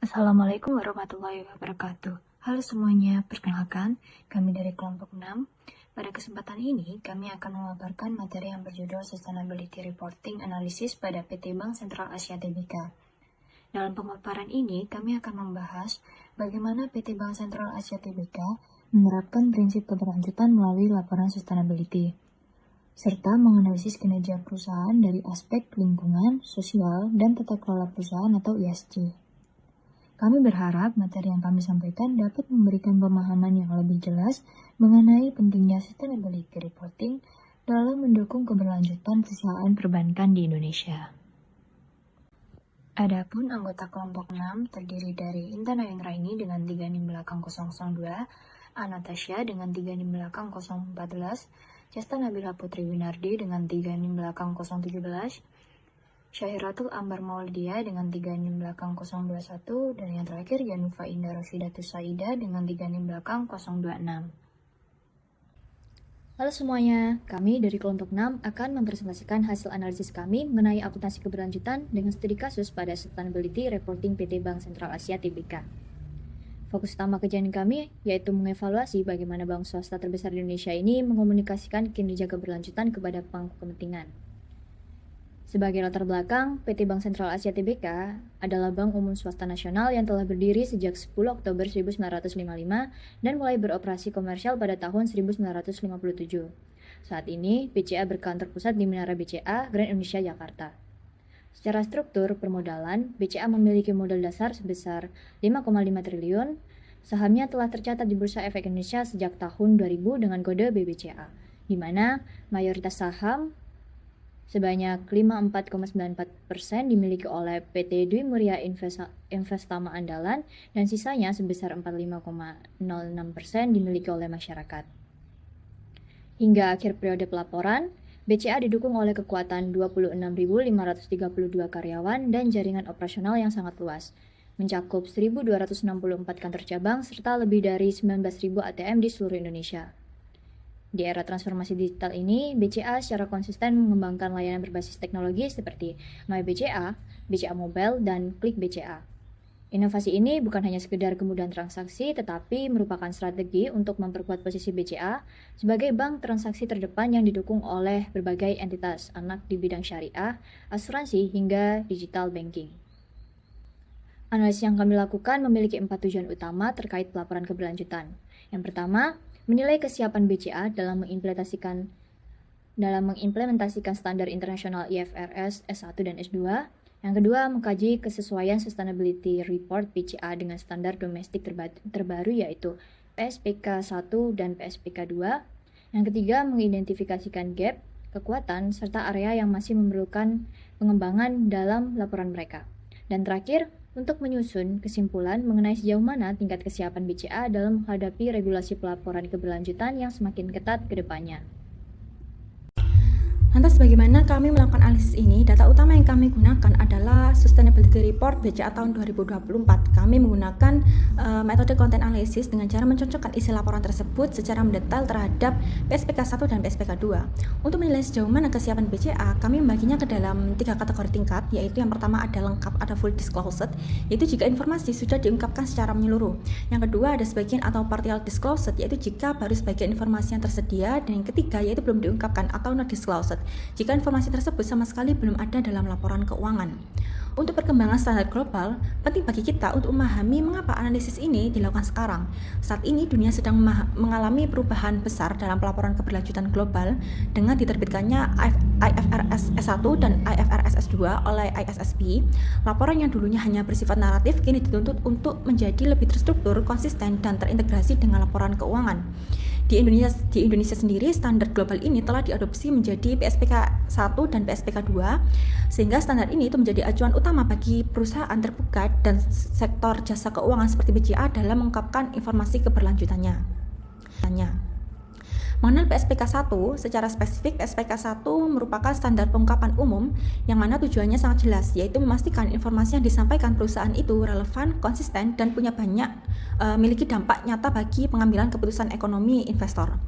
Assalamualaikum warahmatullahi wabarakatuh. Halo semuanya, perkenalkan, kami dari kelompok 6. Pada kesempatan ini, kami akan memaparkan materi yang berjudul Sustainability Reporting Analysis pada PT Bank Sentral Asia Tbk. Dalam pemaparan ini, kami akan membahas bagaimana PT Bank Sentral Asia Tbk menerapkan prinsip keberlanjutan melalui laporan sustainability, serta menganalisis kinerja perusahaan dari aspek lingkungan, sosial, dan tata kelola perusahaan atau ESG. Kami berharap materi yang kami sampaikan dapat memberikan pemahaman yang lebih jelas mengenai pentingnya sustainability reporting dalam mendukung keberlanjutan perusahaan perbankan di Indonesia. Adapun anggota kelompok 6 terdiri dari Intan Ayun Raini dengan 3 NIM belakang 002, Anastasia dengan 3 NIM belakang 014, Cesta Nabila Putri Winardi dengan 3 NIM belakang 017, Syahiratul Ambar Maulidia dengan 3 NIM belakang 021, dan yang terakhir Yanufa Indah Roshidatus Saida dengan 3 NIM belakang 026. Halo semuanya, kami dari kelompok 6 akan mempresentasikan hasil analisis kami mengenai akuntansi keberlanjutan dengan studi kasus pada Sustainability Reporting PT Bank Sentral Asia Tbk. Fokus utama kajian kami yaitu mengevaluasi bagaimana bank swasta terbesar di Indonesia ini mengomunikasikan kinerja keberlanjutan kepada pemangku kepentingan. Sebagai latar belakang, PT Bank Sentral Asia Tbk adalah bank umum swasta nasional yang telah berdiri sejak 10 Oktober 1955 dan mulai beroperasi komersial pada tahun 1957. Saat ini, BCA berkantor pusat di Menara BCA, Grand Indonesia, Jakarta. Secara struktur permodalan, BCA memiliki modal dasar sebesar 5,5 triliun. Sahamnya telah tercatat di Bursa Efek Indonesia sejak tahun 2000 dengan kode BBCA, di mana mayoritas saham sebanyak 54,94% dimiliki oleh PT Dwi Muria Investama Andalan dan sisanya sebesar 45,06% dimiliki oleh masyarakat. Hingga akhir periode pelaporan, BCA didukung oleh kekuatan 26.532 karyawan dan jaringan operasional yang sangat luas, mencakup 1.264 kantor cabang serta lebih dari 19.000 ATM di seluruh Indonesia. Di era transformasi digital ini, BCA secara konsisten mengembangkan layanan berbasis teknologi seperti My BCA, BCA Mobile, dan Klik BCA. Inovasi ini bukan hanya sekedar kemudahan transaksi, tetapi merupakan strategi untuk memperkuat posisi BCA sebagai bank transaksi terdepan yang didukung oleh berbagai entitas anak di bidang syariah, asuransi, hingga digital banking. Analisis yang kami lakukan memiliki 4 tujuan utama terkait pelaporan keberlanjutan. Yang pertama, menilai kesiapan BCA dalam mengimplementasikan standar internasional IFRS S1 dan S2. Yang kedua, mengkaji kesesuaian sustainability report BCA dengan standar domestik terbaru yaitu PSPK 1 dan PSPK 2. Yang ketiga, mengidentifikasikan gap, kekuatan, serta area yang masih memerlukan pengembangan dalam laporan mereka. Dan terakhir, untuk menyusun kesimpulan mengenai sejauh mana tingkat kesiapan BCA dalam menghadapi regulasi pelaporan keberlanjutan yang semakin ketat ke depannya. Lantas bagaimana kami melakukan analisis ini? Data utama yang kami gunakan adalah Sustainability Report BCA tahun 2024. Kami menggunakan metode content analysis dengan cara mencocokkan isi laporan tersebut secara mendetail terhadap PSPK 1 dan PSPK 2. Untuk menilai sejauh mana kesiapan BCA, kami membaginya ke dalam 3 kategori tingkat, yaitu yang pertama ada lengkap, ada full disclosed, yaitu jika informasi sudah diungkapkan secara menyeluruh. Yang kedua ada sebagian atau partial disclosed, yaitu jika baru sebagian informasi yang tersedia, dan yang ketiga yaitu belum diungkapkan atau not disclosed, jika informasi tersebut sama sekali belum ada dalam laporan keuangan. Untuk perkembangan standar global, penting bagi kita untuk memahami mengapa analisis ini dilakukan sekarang. Saat ini dunia sedang mengalami perubahan besar dalam pelaporan keberlanjutan global dengan diterbitkannya IFRS S1 dan IFRS S2 oleh ISSB. Laporan yang dulunya hanya bersifat naratif kini dituntut untuk menjadi lebih terstruktur, konsisten, dan terintegrasi dengan laporan keuangan. Di Indonesia sendiri, standar global ini telah diadopsi menjadi PSPK 1 dan PSPK 2, sehingga standar ini itu menjadi acuan utama bagi perusahaan terbuka dan sektor jasa keuangan seperti BCA dalam mengungkapkan informasi keberlanjutannya. Mengenal PSPK 1, secara spesifik PSPK 1 merupakan standar pengungkapan umum yang mana tujuannya sangat jelas, yaitu memastikan informasi yang disampaikan perusahaan itu relevan, konsisten, dan memiliki dampak nyata bagi pengambilan keputusan ekonomi investor.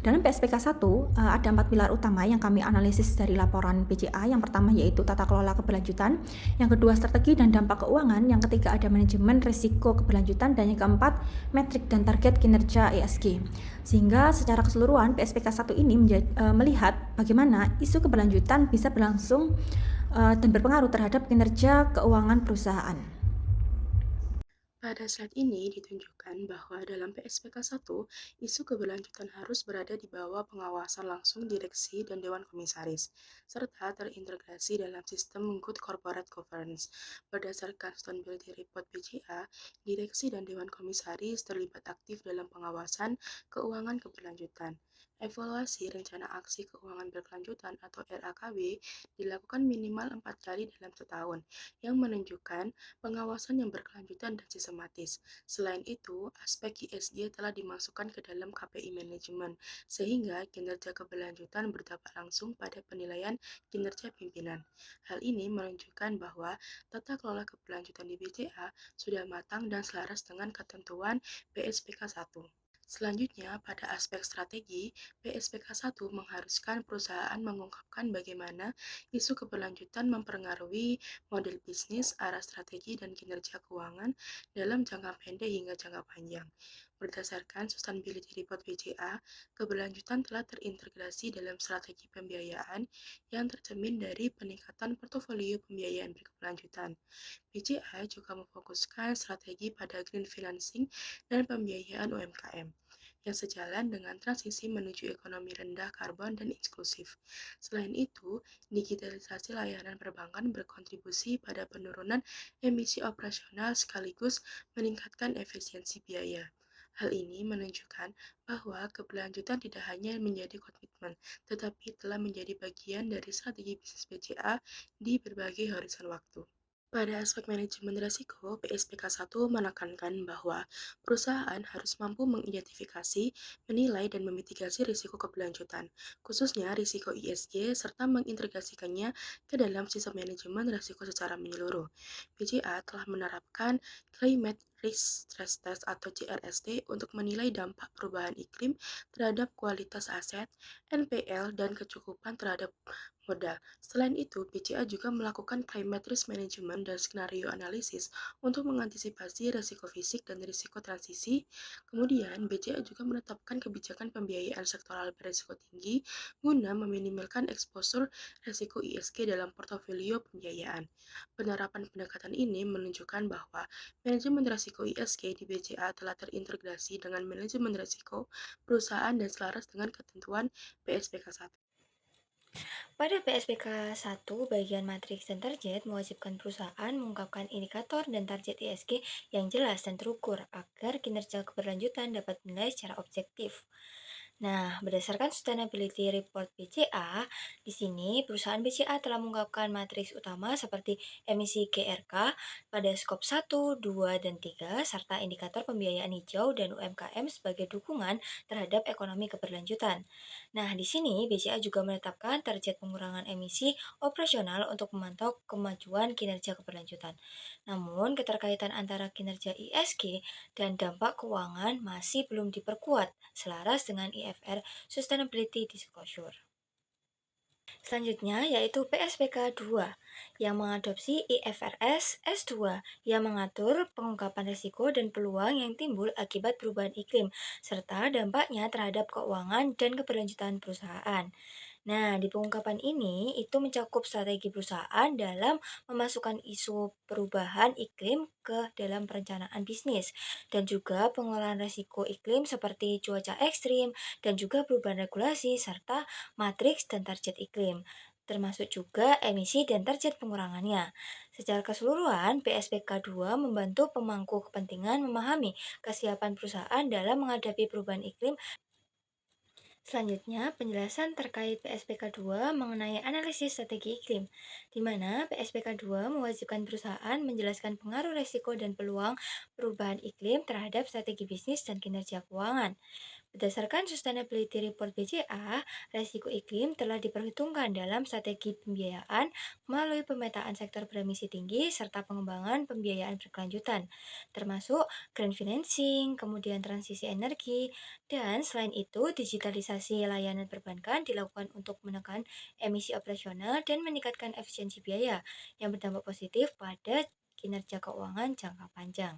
Dalam PSPK 1 ada 4 pilar utama yang kami analisis dari laporan BCA. Yang pertama yaitu tata kelola keberlanjutan, yang kedua strategi dan dampak keuangan, yang ketiga ada manajemen risiko keberlanjutan, dan yang keempat metrik dan target kinerja ESG. Sehingga secara keseluruhan PSPK 1 ini melihat bagaimana isu keberlanjutan bisa berlangsung dan berpengaruh terhadap kinerja keuangan perusahaan. Pada slide ini ditunjukkan bahwa dalam PSPK 1, isu keberlanjutan harus berada di bawah pengawasan langsung direksi dan dewan komisaris, serta terintegrasi dalam sistem good corporate governance. Berdasarkan Sustainability Report BCA, direksi dan dewan komisaris terlibat aktif dalam pengawasan keuangan keberlanjutan. Evaluasi rencana aksi keuangan berkelanjutan atau RAKB dilakukan minimal 4 kali dalam setahun, yang menunjukkan pengawasan yang berkelanjutan dan sistematis. Selain itu, aspek ESG telah dimasukkan ke dalam KPI manajemen, sehingga kinerja keberlanjutan berdampak langsung pada penilaian kinerja pimpinan. Hal ini menunjukkan bahwa tata kelola keberlanjutan di BCA sudah matang dan selaras dengan ketentuan PSPK 1. Selanjutnya, pada aspek strategi, PSPK 1 mengharuskan perusahaan mengungkapkan bagaimana isu keberlanjutan mempengaruhi model bisnis, arah strategi, dan kinerja keuangan dalam jangka pendek hingga jangka panjang. Berdasarkan Sustainability Report BCA, keberlanjutan telah terintegrasi dalam strategi pembiayaan yang tercermin dari peningkatan portofolio pembiayaan berkelanjutan. BCA juga memfokuskan strategi pada green financing dan pembiayaan UMKM yang sejalan dengan transisi menuju ekonomi rendah karbon dan inklusif. Selain itu, digitalisasi layanan perbankan berkontribusi pada penurunan emisi operasional sekaligus meningkatkan efisiensi biaya. Hal ini menunjukkan bahwa keberlanjutan tidak hanya menjadi komitmen, tetapi telah menjadi bagian dari strategi bisnis BCA di berbagai horizon waktu. Pada aspek manajemen risiko, PSPK 1 menekankan bahwa perusahaan harus mampu mengidentifikasi, menilai, dan memitigasi risiko keberlanjutan, khususnya risiko ESG, serta mengintegrasikannya ke dalam sistem manajemen risiko secara menyeluruh. BCA telah menerapkan Climate Risk Stress Test atau CRST untuk menilai dampak perubahan iklim terhadap kualitas aset, NPL, dan kecukupan terhadap modal. Selain itu, BCA juga melakukan climate risk management dan skenario analisis untuk mengantisipasi risiko fisik dan risiko transisi. Kemudian, BCA juga menetapkan kebijakan pembiayaan sektoral berisiko tinggi guna meminimalkan eksposur risiko ISG dalam portofolio pembiayaan. Penerapan pendekatan ini menunjukkan bahwa manajemen risiko ISG di BCA telah terintegrasi dengan manajemen risiko perusahaan dan selaras dengan ketentuan PSPK 1. Pada PSPK 1, bagian matriks dan target mewajibkan perusahaan mengungkapkan indikator dan target ESG yang jelas dan terukur agar kinerja keberlanjutan dapat dinilai secara objektif. Nah, berdasarkan Sustainability Report BCA, di sini perusahaan BCA telah mengungkapkan matriks utama seperti emisi GRK pada skop 1, 2, dan 3, serta indikator pembiayaan hijau dan UMKM sebagai dukungan terhadap ekonomi keberlanjutan. Nah, di sini BCA juga menetapkan target pengurangan emisi operasional untuk memantau kemajuan kinerja keberlanjutan. Namun, keterkaitan antara kinerja ISG dan dampak keuangan masih belum diperkuat selaras dengan IFR Sustainability Disclosure. Selanjutnya yaitu PSPK 2 yang mengadopsi IFRS S2 yang mengatur pengungkapan risiko dan peluang yang timbul akibat perubahan iklim serta dampaknya terhadap keuangan dan keberlanjutan perusahaan. Nah, di pengungkapan ini itu mencakup strategi perusahaan dalam memasukkan isu perubahan iklim ke dalam perencanaan bisnis dan juga pengelolaan risiko iklim seperti cuaca ekstrim dan juga perubahan regulasi serta matriks dan target iklim termasuk juga emisi dan target pengurangannya. Secara keseluruhan, PSPK 2 membantu pemangku kepentingan memahami kesiapan perusahaan dalam menghadapi perubahan iklim. Selanjutnya, penjelasan terkait PSPK 2 mengenai analisis strategi iklim, di mana PSPK 2 mewajibkan perusahaan menjelaskan pengaruh risiko dan peluang perubahan iklim terhadap strategi bisnis dan kinerja keuangan. Berdasarkan Sustainability Report BCA, resiko iklim telah diperhitungkan dalam strategi pembiayaan melalui pemetaan sektor beremisi tinggi serta pengembangan pembiayaan berkelanjutan, termasuk green financing, kemudian transisi energi, dan selain itu digitalisasi layanan perbankan dilakukan untuk menekan emisi operasional dan meningkatkan efisiensi biaya yang berdampak positif pada kinerja keuangan jangka panjang.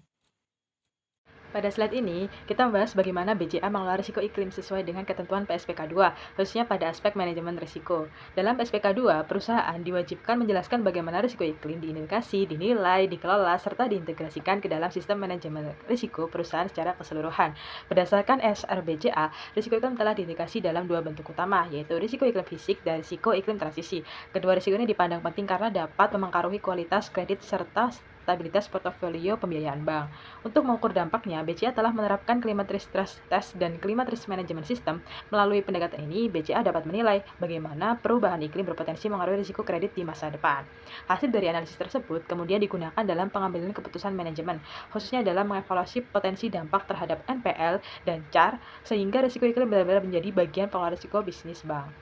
Pada slide ini, kita membahas bagaimana BCA mengelola risiko iklim sesuai dengan ketentuan PSPK 2, khususnya pada aspek manajemen risiko. Dalam PSPK 2, perusahaan diwajibkan menjelaskan bagaimana risiko iklim diindikasi, dinilai, dikelola, serta diintegrasikan ke dalam sistem manajemen risiko perusahaan secara keseluruhan. Berdasarkan SRBCA, risiko iklim telah diindikasi dalam dua bentuk utama, yaitu risiko iklim fisik dan risiko iklim transisi. Kedua risiko ini dipandang penting karena dapat mempengaruhi kualitas kredit serta stabilitas portofolio pembiayaan bank. Untuk mengukur dampaknya, BCA telah menerapkan Climate Risk Stress Test dan Climate Risk Management System. Melalui pendekatan ini, BCA dapat menilai bagaimana perubahan iklim berpotensi mengaruhi risiko kredit di masa depan. Hasil dari analisis tersebut kemudian digunakan dalam pengambilan keputusan manajemen, khususnya dalam mengevaluasi potensi dampak terhadap NPL dan CAR, sehingga risiko iklim benar-benar menjadi bagian pengelola risiko bisnis bank.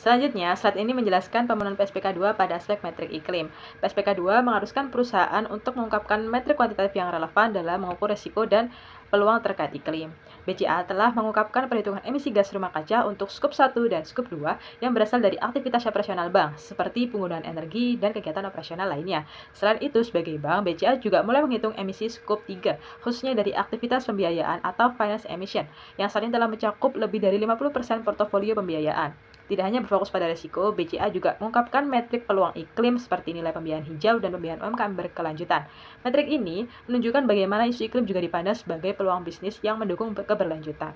Selanjutnya, slide ini menjelaskan pemenuhan PSPK 2 pada aspek metrik iklim. PSPK 2 mengharuskan perusahaan untuk mengungkapkan metrik kuantitatif yang relevan dalam mengukur risiko dan peluang terkait iklim. BCA telah mengungkapkan perhitungan emisi gas rumah kaca untuk skop 1 dan skop 2 yang berasal dari aktivitas operasional bank, seperti penggunaan energi dan kegiatan operasional lainnya. Selain itu, sebagai bank, BCA juga mulai menghitung emisi skop 3, khususnya dari aktivitas pembiayaan atau finance emission, yang saat ini telah mencakup lebih dari 50% portofolio pembiayaan. Tidak hanya berfokus pada risiko, BCA juga mengungkapkan metrik peluang iklim seperti nilai pembiayaan hijau dan pembiayaan UMKM berkelanjutan. Metrik ini menunjukkan bagaimana isu iklim juga dipandang sebagai peluang bisnis yang mendukung keberlanjutan.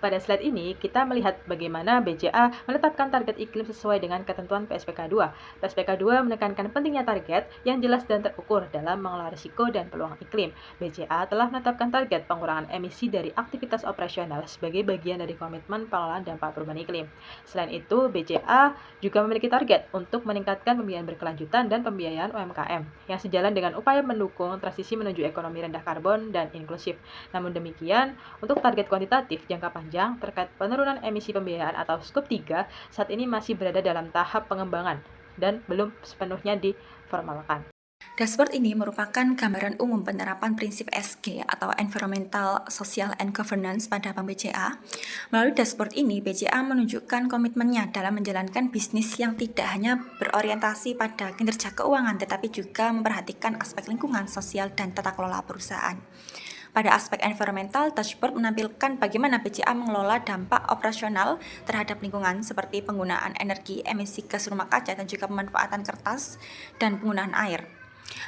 Pada slide ini, kita melihat bagaimana BCA menetapkan target iklim sesuai dengan ketentuan PSPK 2. PSPK 2 menekankan pentingnya target yang jelas dan terukur dalam mengelola risiko dan peluang iklim. BCA telah menetapkan target pengurangan emisi dari aktivitas operasional sebagai bagian dari komitmen pengelolaan dampak perubahan iklim. Selain itu, BCA juga memiliki target untuk meningkatkan pembiayaan berkelanjutan dan pembiayaan UMKM yang sejalan dengan upaya mendukung transisi menuju ekonomi rendah karbon dan inklusif. Namun demikian, untuk target kuantitatif jangka panjang terkait penurunan emisi pembiayaan atau skop 3 saat ini masih berada dalam tahap pengembangan dan belum sepenuhnya diformalkan. Dashboard ini merupakan gambaran umum penerapan prinsip ESG atau Environmental, Social, and Governance pada Bank BCA. Melalui dashboard ini, BCA menunjukkan komitmennya dalam menjalankan bisnis yang tidak hanya berorientasi pada kinerja keuangan, tetapi juga memperhatikan aspek lingkungan, sosial, dan tata kelola perusahaan. Pada aspek environmental, dashboard menampilkan bagaimana BCA mengelola dampak operasional terhadap lingkungan seperti penggunaan energi, emisi gas rumah kaca, dan juga pemanfaatan kertas dan penggunaan air.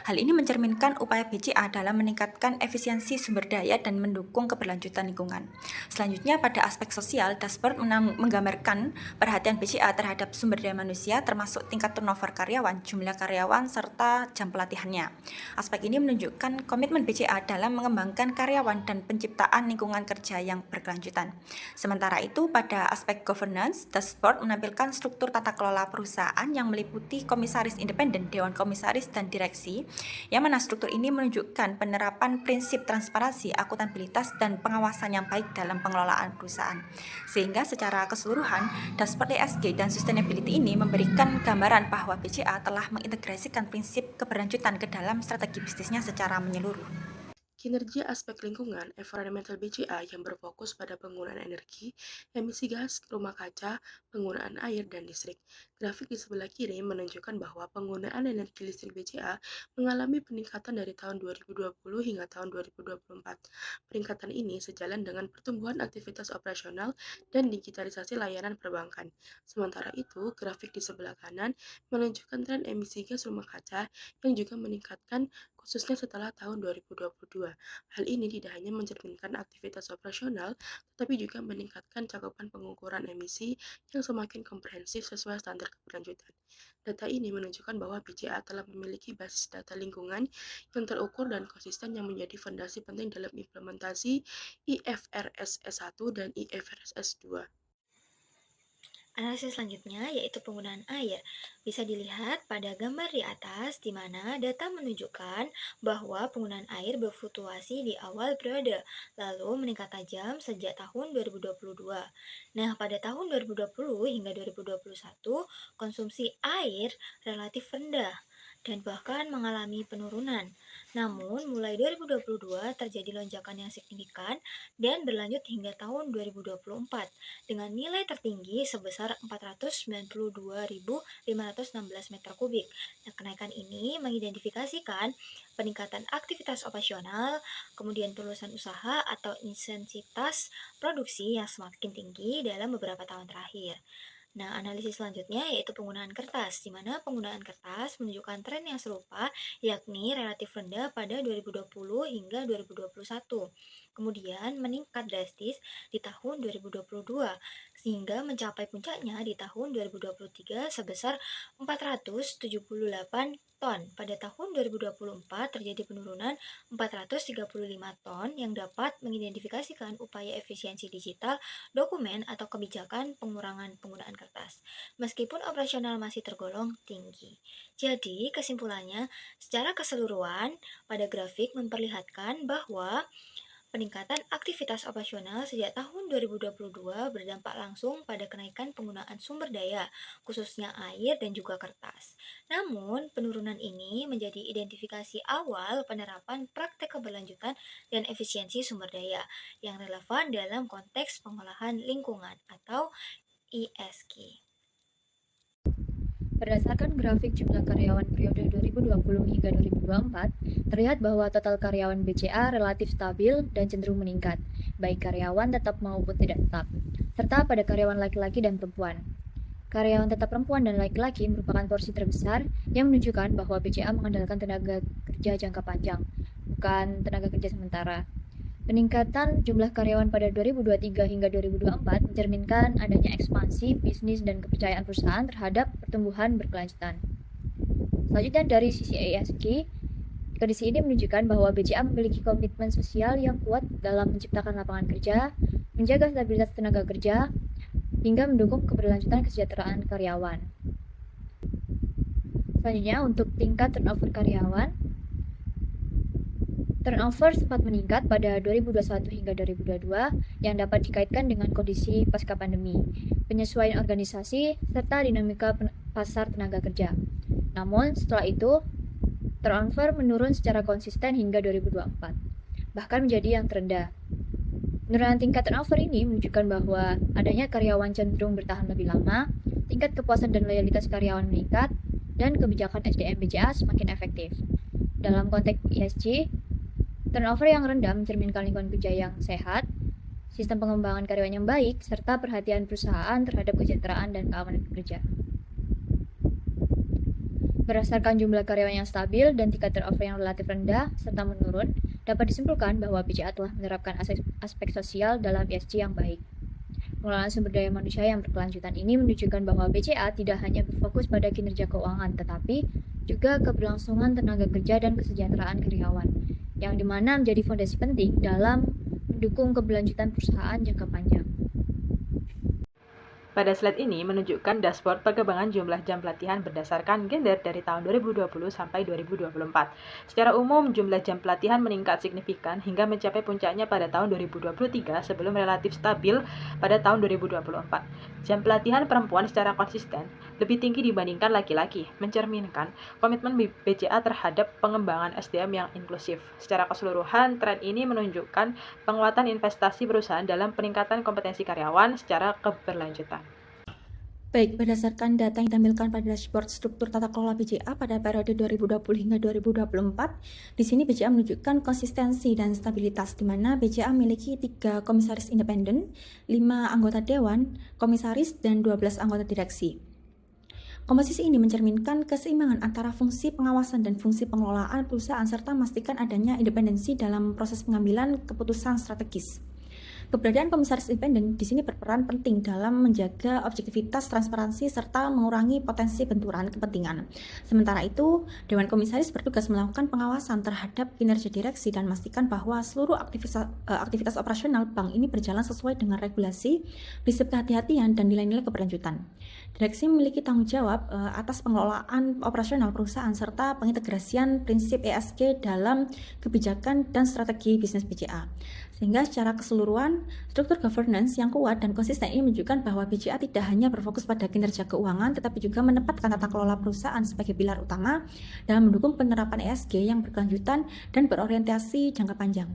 Hal ini mencerminkan upaya BCA dalam meningkatkan efisiensi sumber daya dan mendukung keberlanjutan lingkungan. Selanjutnya, pada aspek sosial, dashboard menggambarkan perhatian BCA terhadap sumber daya manusia termasuk tingkat turnover karyawan, jumlah karyawan, serta jam pelatihannya. Aspek ini menunjukkan komitmen BCA dalam mengembangkan karyawan dan penciptaan lingkungan kerja yang berkelanjutan. Sementara itu, pada aspek governance, dashboard menampilkan struktur tata kelola perusahaan yang meliputi komisaris independen, dewan komisaris, dan direksi, yang mana struktur ini menunjukkan penerapan prinsip transparansi, akuntabilitas, dan pengawasan yang baik dalam pengelolaan perusahaan. Sehingga secara keseluruhan, dashboard ESG dan sustainability ini memberikan gambaran bahwa BCA telah mengintegrasikan prinsip keberlanjutan ke dalam strategi bisnisnya secara menyeluruh. Kinerja aspek lingkungan environmental BCA yang berfokus pada penggunaan energi, emisi gas rumah kaca, penggunaan air, dan listrik. Grafik di sebelah kiri menunjukkan bahwa penggunaan energi listrik BCA mengalami peningkatan dari tahun 2020 hingga tahun 2024. Peningkatan ini sejalan dengan pertumbuhan aktivitas operasional dan digitalisasi layanan perbankan. Sementara itu, grafik di sebelah kanan menunjukkan tren emisi gas rumah kaca yang juga meningkatkan khususnya setelah tahun 2022. Hal ini tidak hanya mencerminkan aktivitas operasional, tetapi juga meningkatkan cakupan pengukuran emisi yang semakin komprehensif sesuai standar keberlanjutan. Data ini menunjukkan bahwa BCA telah memiliki basis data lingkungan yang terukur dan konsisten yang menjadi fondasi penting dalam implementasi IFRS S1 dan IFRS S2. Analisis selanjutnya yaitu penggunaan air. Bisa dilihat pada gambar di atas di mana data menunjukkan bahwa penggunaan air berfluktuasi di awal periode, lalu meningkat tajam sejak tahun 2022. Nah, pada tahun 2020 hingga 2021, konsumsi air relatif rendah dan bahkan mengalami penurunan. Namun, mulai 2022 terjadi lonjakan yang signifikan dan berlanjut hingga tahun 2024 dengan nilai tertinggi sebesar 492.516 meter kubik. Nah, kenaikan ini mengidentifikasikan peningkatan aktivitas operasional, kemudian perluasan usaha atau intensitas produksi yang semakin tinggi dalam beberapa tahun terakhir. Nah, analisis selanjutnya yaitu penggunaan kertas, di mana penggunaan kertas menunjukkan tren yang serupa, yakni relatif rendah pada 2020 hingga 2021. Kemudian meningkat drastis di tahun 2022, sehingga mencapai puncaknya di tahun 2023 sebesar 478 ton. Pada tahun 2024 terjadi penurunan 435 ton yang dapat mengidentifikasikan upaya efisiensi digital dokumen atau kebijakan pengurangan penggunaan kertas, meskipun operasional masih tergolong tinggi. Jadi, kesimpulannya, secara keseluruhan, pada grafik memperlihatkan bahwa peningkatan aktivitas operasional sejak tahun 2022 berdampak langsung pada kenaikan penggunaan sumber daya, khususnya air dan juga kertas. Namun, penurunan ini menjadi identifikasi awal penerapan praktek keberlanjutan dan efisiensi sumber daya yang relevan dalam konteks pengolahan lingkungan atau ESG. Berdasarkan grafik jumlah karyawan periode 2020 hingga 2024, terlihat bahwa total karyawan BCA relatif stabil dan cenderung meningkat, baik karyawan tetap maupun tidak tetap, serta pada karyawan laki-laki dan perempuan. Karyawan tetap perempuan dan laki-laki merupakan porsi terbesar yang menunjukkan bahwa BCA mengandalkan tenaga kerja jangka panjang, bukan tenaga kerja sementara. Peningkatan jumlah karyawan pada 2023 hingga 2024 mencerminkan adanya ekspansi bisnis dan kepercayaan perusahaan terhadap pertumbuhan berkelanjutan. Selanjutnya dari sisi ESG, kondisi ini menunjukkan bahwa BCA memiliki komitmen sosial yang kuat dalam menciptakan lapangan kerja, menjaga stabilitas tenaga kerja, hingga mendukung keberlanjutan kesejahteraan karyawan. Selanjutnya untuk tingkat turnover karyawan, turnover sempat meningkat pada 2021 hingga 2022 yang dapat dikaitkan dengan kondisi pasca pandemi, penyesuaian organisasi, serta dinamika pasar tenaga kerja. Namun, setelah itu, turnover menurun secara konsisten hingga 2024, bahkan menjadi yang terendah. Penurunan tingkat turnover ini menunjukkan bahwa adanya karyawan cenderung bertahan lebih lama, tingkat kepuasan dan loyalitas karyawan meningkat, dan kebijakan SDM BCA semakin efektif. Dalam konteks ESG, turnover yang rendah mencerminkan lingkungan kerja yang sehat, sistem pengembangan karyawan yang baik, serta perhatian perusahaan terhadap kesejahteraan dan keamanan kerja. Berdasarkan jumlah karyawan yang stabil dan tingkat turnover yang relatif rendah serta menurun, dapat disimpulkan bahwa BCA telah menerapkan aspek sosial dalam ESG yang baik. Pengelolaan sumber daya manusia yang berkelanjutan ini menunjukkan bahwa BCA tidak hanya berfokus pada kinerja keuangan, tetapi juga keberlangsungan tenaga kerja dan kesejahteraan karyawan, yang dimana menjadi fondasi penting dalam mendukung keberlanjutan perusahaan jangka panjang. Pada slide ini menunjukkan dashboard perkembangan jumlah jam pelatihan berdasarkan gender dari tahun 2020 sampai 2024. Secara umum, jumlah jam pelatihan meningkat signifikan hingga mencapai puncaknya pada tahun 2023 sebelum relatif stabil pada tahun 2024. Jam pelatihan perempuan secara konsisten lebih tinggi dibandingkan laki-laki, mencerminkan komitmen BCA terhadap pengembangan SDM yang inklusif. Secara keseluruhan, tren ini menunjukkan penguatan investasi perusahaan dalam peningkatan kompetensi karyawan secara keberlanjutan. Baik, berdasarkan data yang ditampilkan pada dashboard struktur tata kelola BCA pada periode 2020 hingga 2024, di sini BCA menunjukkan konsistensi dan stabilitas, di mana BCA memiliki 3 komisaris independen, 5 anggota dewan, komisaris, dan 12 anggota direksi. Komposisi ini mencerminkan keseimbangan antara fungsi pengawasan dan fungsi pengelolaan perusahaan serta memastikan adanya independensi dalam proses pengambilan keputusan strategis. Keberadaan komisaris independen di sini berperan penting dalam menjaga objektivitas, transparansi, serta mengurangi potensi benturan kepentingan. Sementara itu, Dewan Komisaris bertugas melakukan pengawasan terhadap kinerja direksi dan memastikan bahwa seluruh aktivitas operasional bank ini berjalan sesuai dengan regulasi, prinsip kehati-hatian, dan nilai-nilai keberlanjutan. Direksi memiliki tanggung jawab atas pengelolaan operasional perusahaan serta pengintegrasian prinsip ESG dalam kebijakan dan strategi bisnis BCA. Sehingga secara keseluruhan, struktur governance yang kuat dan konsisten ini menunjukkan bahwa BCA tidak hanya berfokus pada kinerja keuangan, tetapi juga menempatkan tata kelola perusahaan sebagai pilar utama dalam mendukung penerapan ESG yang berkelanjutan dan berorientasi jangka panjang.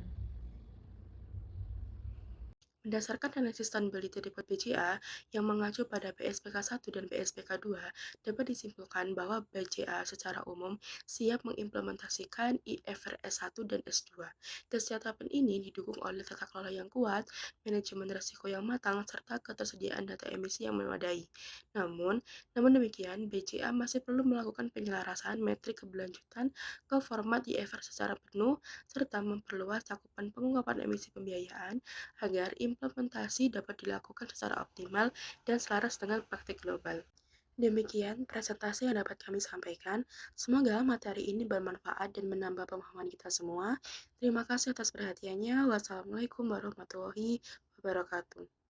Berdasarkan analisis sustainability report BCA yang mengacu pada PSPK 1 dan PSPK 2, dapat disimpulkan bahwa BCA secara umum siap mengimplementasikan IFRS 1 dan S2. Kesiapan ini didukung oleh tata kelola yang kuat, manajemen risiko yang matang, serta ketersediaan data emisi yang memadai. Namun demikian, BCA masih perlu melakukan penyelarasan metrik keberlanjutan ke format IFRS secara penuh, serta memperluas cakupan pengungkapan emisi pembiayaan agar implementasi dapat dilakukan secara optimal dan selaras dengan praktik global. Demikian presentasi yang dapat kami sampaikan. Semoga materi ini bermanfaat dan menambah pemahaman kita semua. Terima kasih atas perhatiannya. Wassalamualaikum warahmatullahi wabarakatuh.